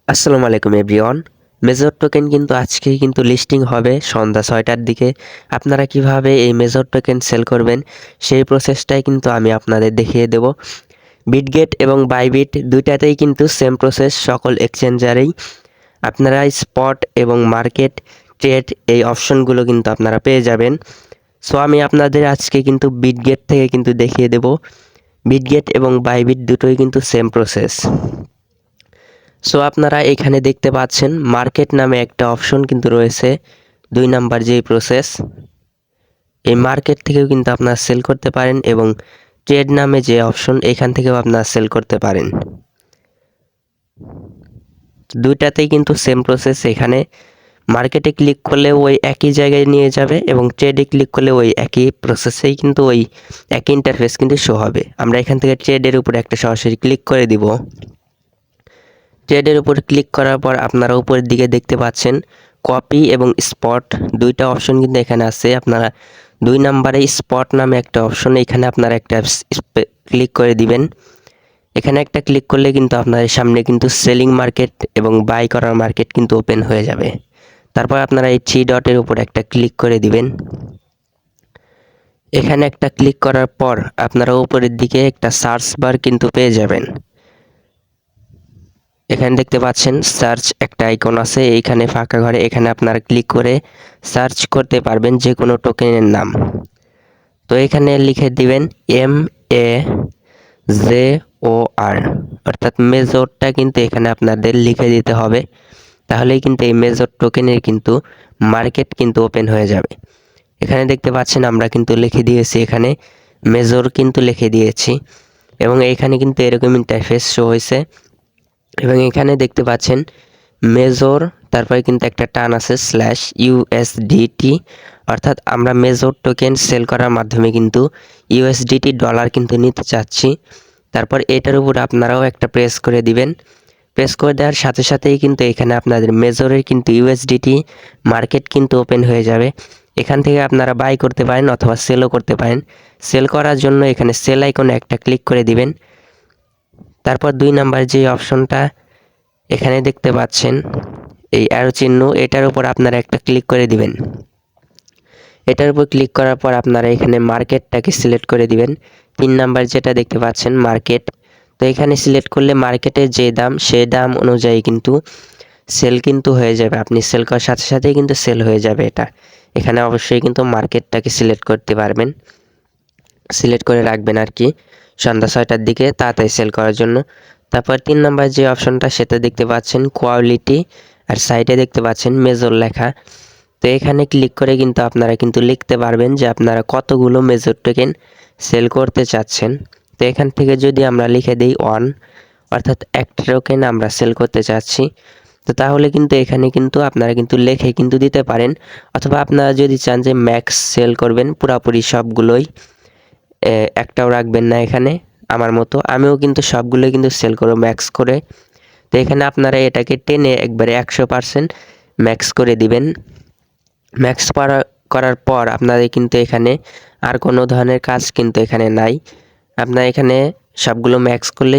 আসসালামু আলাইকুম everyone. Major token কিন্তু আজকেই কিন্তু লিস্টিং হবে সন্ধ্যা ৬টার দিকে। আপনারা কিভাবে এই মেজর টোকেন সেল করবেন সেই প্রসেসটাই কিন্তু আমি আপনাদের দেখিয়ে দেব। বিটগেট এবং বাইবিট দুইটাতেই কিন্তু সেম প্রসেস, সকল এক্সচেঞ্জারেই আপনারা স্পট এবং মার্কেট ট্রেড এই অপশনগুলো কিন্তু আপনারা পেয়ে যাবেন। সো আমি আপনাদের আজকে কিন্তু বিটগেট থেকে কিন্তু দেখিয়ে দেব। বিটগেট এবং বাইবিট দুটোই কিন্তু সেম প্রসেস। সো আপনারা এখানে দেখতে পাচ্ছেন মার্কেট নামে একটা অপশন কিন্তু রয়েছে, ২ নাম্বার যেই প্রসেস। এই মার্কেট থেকেও কিন্তু আপনারা সেল করতে পারেন এবং ট্রেড নামে যে অপশন এখান থেকেও আপনারা সেল করতে পারেন। দুইটাতেই কিন্তু সেম প্রসেস। এখানে মার্কেটে ক্লিক করলে ওই একই জায়গায় নিয়ে যাবে এবং ট্রেডে ক্লিক করলে ওই একই প্রসেসেই কিন্তু ওই একই ইন্টারফেস কিন্তু শো হবে। আমরা এখান থেকে ট্রেডের উপরে একটা সরাসরি ক্লিক করে দিব। ট্রেডের উপর ক্লিক করার পর আপনারা উপরের দিকে দেখতে পাচ্ছেন কপি এবং স্পট দুইটা অপশন কিন্তু এখানে আছে। আপনারা ২ নাম্বারে স্পট নামে একটা অপশন, এখানে আপনারা একটা ক্লিক করে দিবেন। এখানে একটা ক্লিক করলে কিন্তু আপনাদের সামনে কিন্তু সেলিং মার্কেট এবং বাই করার মার্কেট কিন্তু ওপেন হয়ে যাবে। তারপর আপনারা এই 3 ডটের উপর একটা ক্লিক করে দিবেন। এখানে একটা ক্লিক করার পর আপনারা উপরের দিকে একটা সার্চ বার কিন্তু পেয়ে যাবেন। এখানে দেখতে পাচ্ছেন সার্চ একটা আইকন আছে, এইখানে ফাঁকা ঘরে এখানে আপনারা ক্লিক করে সার্চ করতে পারবেন যে কোনো টোকেনের নাম। তো এখানে লিখে দিবেন MAJOR, অর্থাৎ মেজরটা কিন্তু এখানে আপনাদের লিখে দিতে হবে। তাহলেই কিন্তু এই মেজর টোকেনের কিন্তু মার্কেট কিন্তু ওপেন হয়ে যাবে। এখানে দেখতে পাচ্ছেন আমরা কিন্তু লিখে দিয়েছি, এখানে মেজর কিন্তু লিখে দিয়েছি এবং এইখানে কিন্তু এরকম ইন্টারফেস শো হয়েছে। এবং এখানে দেখতে পাচ্ছেন মেজর, তারপরে কিন্তু একটা টান আছে /USDT, অর্থাৎ আমরা মেজর টোকেন সেল করার মাধ্যমে কিন্তু USDT ডলার কিন্তু নিতে চাচ্ছি। তারপর এটার উপর আপনারাও একটা প্রেস করে দিবেন। প্রেস করে দেওয়ার সাথে সাথেই কিন্তু এখানে আপনাদের মেজরের কিন্তু USDT মার্কেট কিন্তু ওপেন হয়ে যাবে। এখান থেকে আপনারা বাই করতে পারেন অথবা সেলও করতে পারেন। সেল করার জন্য এখানে সেল আইকনে একটা ক্লিক করে দিবেন। তারপর ২ নাম্বার যে অপশনটা এখানে দেখতে পাচ্ছেন এই অ্যারো চিহ্ন, এটার উপর আপনারা একটা ক্লিক করে দিবেন। এটার উপর ক্লিক করার পর আপনারা এখানে মার্কেটটাকে সিলেক্ট করে দিবেন। ৩ নাম্বার যেটা দেখতে পাচ্ছেন মার্কেট, তো এখানে সিলেক্ট করলে মার্কেটের যে দাম সেই দাম অনুযায়ী কিন্তু সেল কিন্তু হয়ে যাবে। আপনি সেল করার সাথে সাথেই কিন্তু সেল হয়ে যাবে এটা। এখানে অবশ্যই কিন্তু মার্কেটটাকে সিলেক্ট করতে পারবেন, সিলেক্ট করে রাখবেন আর কি সন্ধ্যা ৬টার দিকে তাড়াতাড়ি সেল করার জন্য। তারপর ৩ নাম্বার যে অপশনটা সেটা দেখতে পাচ্ছেন কোয়ালিটি, আর সাইডে দেখতে পাচ্ছেন মেজর লেখা। তো এখানে ক্লিক করে কিন্তু আপনারা কিন্তু লিখতে পারবেন যে আপনারা কতগুলো মেজর টোকেন সেল করতে চাচ্ছেন। তো এখান থেকে যদি আমরা লিখে দিই 1, অর্থাৎ একটা টোকেন আমরা সেল করতে চাচ্ছি, তো তাহলে কিন্তু এখানে কিন্তু আপনারা কিন্তু লিখে কিন্তু দিতে পারেন। অথবা আপনারা যদি চান যে ম্যাক্স সেল করবেন পুরাপুরি সবগুলোই, একটাও রাখবেন না এখানে, আমার মতো আমিও কিন্তু সবগুলোই কিন্তু সেল করব ম্যাক্স করে। তো এখানে আপনারা এটাকে টেনে একবারে 100% ম্যাক্স করে দিবেন। ম্যাক্স করার পর আপনাদের কিন্তু এখানে আর কোনো ধরনের কাজ কিন্তু এখানে নাই। আপনার এখানে সবগুলো ম্যাক্স করলে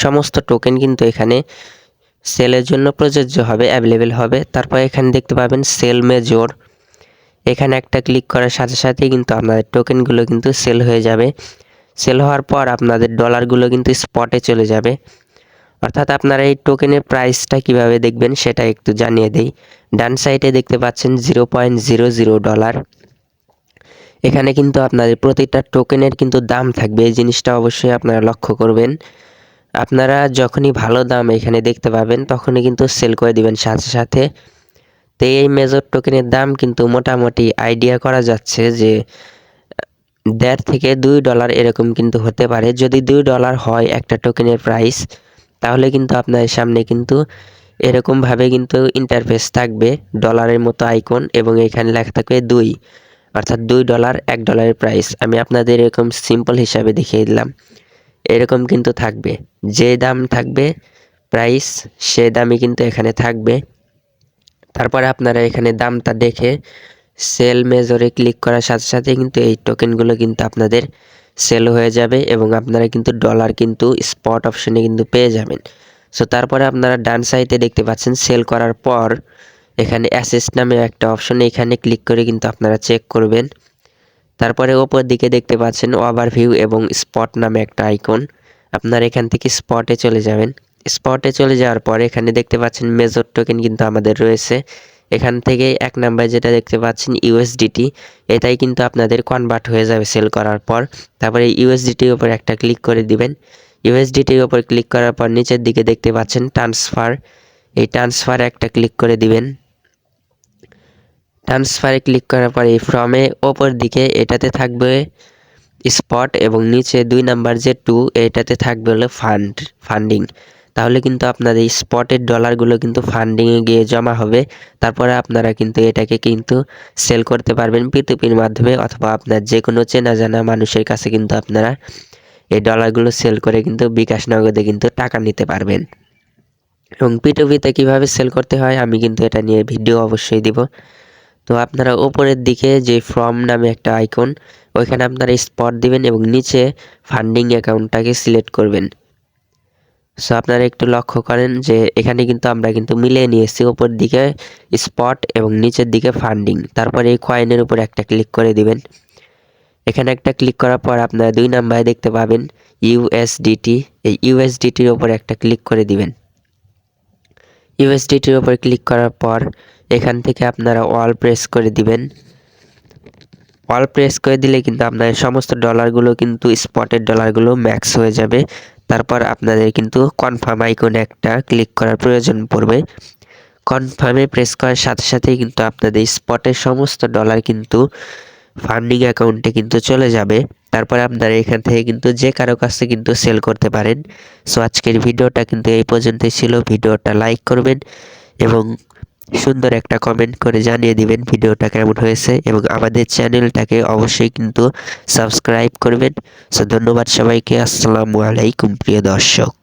সমস্ত টোকেন কিন্তু এখানে সেলের জন্য প্রযোজ্য হবে, অ্যাভেলেবেল হবে। তারপর এখানে দেখতে পাবেন সেল মেজর, এখানে একটা ক্লিক করার সাথে সাথেই কিন্তু আপনাদের টোকেনগুলো কিন্তু সেল হয়ে যাবে। সেল হওয়ার পর আপনাদের ডলারগুলো কিন্তু স্পটে চলে যাবে। অর্থাৎ আপনারা এই টোকেনের প্রাইসটা কিভাবে দেখবেন সেটা একটু জানিয়ে দেই। ডান সাইডে দেখতে পাচ্ছেন $0.00। এখানে কিন্তু আপনাদের প্রতিটা টোকেনের কিন্তু দাম থাকবে, এই জিনিসটা অবশ্যই আপনারা লক্ষ্য করবেন। আপনারা যখনই ভালো দাম এখানে দেখতে পাবেন তখনই কিন্তু সেল করে দিবেন সাথে সাথে। তো এই মেজর টোকেনের দাম কিন্তু মোটামুটি আইডিয়া করা যাচ্ছে যে $1.5 থেকে $2 এরকম কিন্তু হতে পারে। যদি $2 হয় একটা টোকেনের প্রাইস, তাহলে কিন্তু আপনাদের সামনে কিন্তু এরকমভাবে কিন্তু ইন্টারফেস থাকবে, ডলারের মতো আইকন, এবং এখানে লেখা থাকবে 2, অর্থাৎ $2 $1 প্রাইস। আমি আপনাদের এরকম সিম্পল হিসাবে দেখিয়ে দিলাম। এরকম কিন্তু থাকবে, যে দাম থাকবে প্রাইস সে দামই কিন্তু এখানে থাকবে। তারপরে আপনারা এখানে দামটা দেখে সেল মেজরে ক্লিক করার সাথে সাথে কিন্তু এই টোকেনগুলো কিন্তু আপনাদের সেল হয়ে যাবে এবং আপনারা কিন্তু ডলার কিন্তু স্পট অপশনে কিন্তু পেয়ে যাবেন। সো তারপরে আপনারা ডান সাইডে দেখতে পাচ্ছেন সেল করার পর এখানে অ্যাসেস নামে একটা অপশন, এখানে ক্লিক করে কিন্তু আপনারা চেক করবেন। তারপরে ওপর দিকে দেখতে পাচ্ছেন ওভারভিউ এবং স্পট নামে একটা আইকন, আপনারা এখান থেকে স্পটে চলে যাবেন। স্পটে চলে যাওয়ার পর এখানে দেখতে পাচ্ছেন মেজর টোকেন কিন্তু আমাদের রয়েছে। এখান থেকে 1 নাম্বার যেটা দেখতে পাচ্ছেন ইউএসডিটি, এটাই কিন্তু আপনাদের কনভার্ট হয়ে যাবে সেল করার পর। তারপরে ইউএসডিটির উপর একটা ক্লিক করে দিবেন। ইউএসডিটির উপর ক্লিক করার পর নিচের দিকে দেখতে পাচ্ছেন ট্রান্সফার, এই ট্রান্সফারে একটা ক্লিক করে দিবেন। ট্রান্সফারে ক্লিক করার পর এই ফর্মে ওপর দিকে এটাতে থাকবে স্পট এবং নিচে 2 নাম্বার যে 2 এটাতে থাকবে হলো ফান্ডিং। তাহলে কিন্তু আপনাদের এই স্পটের ডলারগুলো কিন্তু ফান্ডিংয়ে গিয়ে জমা হবে। তারপরে আপনারা কিন্তু এটাকে কিন্তু সেল করতে পারবেন P2Pর মাধ্যমে, অথবা আপনার যে কোনো চেনা জানা মানুষের কাছে কিন্তু আপনারা এই ডলারগুলো সেল করে কিন্তু বিকাশ নগদে কিন্তু টাকা নিতে পারবেন। এবং P2Pতে কীভাবে সেল করতে হয় আমি কিন্তু এটা নিয়ে ভিডিও অবশ্যই দিব। তো আপনারা উপরের দিকে যে ফর্ম নামে একটা আইকন, ওইখানে আপনারা স্পট দিবেন এবং নিচে ফান্ডিং অ্যাকাউন্টটাকে সিলেক্ট করবেন। সো আপনারা একটু লক্ষ্য করেন যে এখানে কিন্তু আমরা কিন্তু মিলিয়ে নিয়েছি, উপর দিকে স্পট এবং নিচের দিকে ফান্ডিং। তারপরে এই কয়েনের উপর একটা ক্লিক করে দিবেন। এখানে একটা ক্লিক করার পর আপনারা 2 নাম্বারে দেখতে পাবেন ইউএসডিটি, এই ইউএসডিটির উপর একটা ক্লিক করে দিবেন। ইউএসডিটির উপর ক্লিক করার পর এখান থেকে আপনারা অল প্রেস করে দিবেন। অল প্রেস করে দিলে কিন্তু আপনার সমস্ত ডলারগুলো কিন্তু স্পটের ডলারগুলো ম্যাক্স হয়ে যাবে। তারপর আপনাদের কিন্তু কনফার্ম আইকনে একটা ক্লিক করার প্রয়োজন পড়বে। কনফার্মে প্রেস করার সাথে সাথেই কিন্তু আপনাদের স্পটের সমস্ত ডলার কিন্তু ফান্ডিং অ্যাকাউন্টে কিন্তু চলে যাবে। তারপরে আপনারা এখান থেকে কিন্তু যে কারো কাছে কিন্তু সেল করতে পারেন। সো আজকের ভিডিওটা কিন্তু এই পর্যন্তই ছিল। ভিডিওটা লাইক করবেন এবং সুন্দর একটা কমেন্ট করে জানিয়ে দিবেন ভিডিওটা কেমন হয়েছে, এবং আমাদের চ্যানেলটাকে অবশ্যই কিন্তু সাবস্ক্রাইব করবেন। সো ধন্যবাদ সবাইকে। আসসালামু আলাইকুম প্রিয় দর্শক।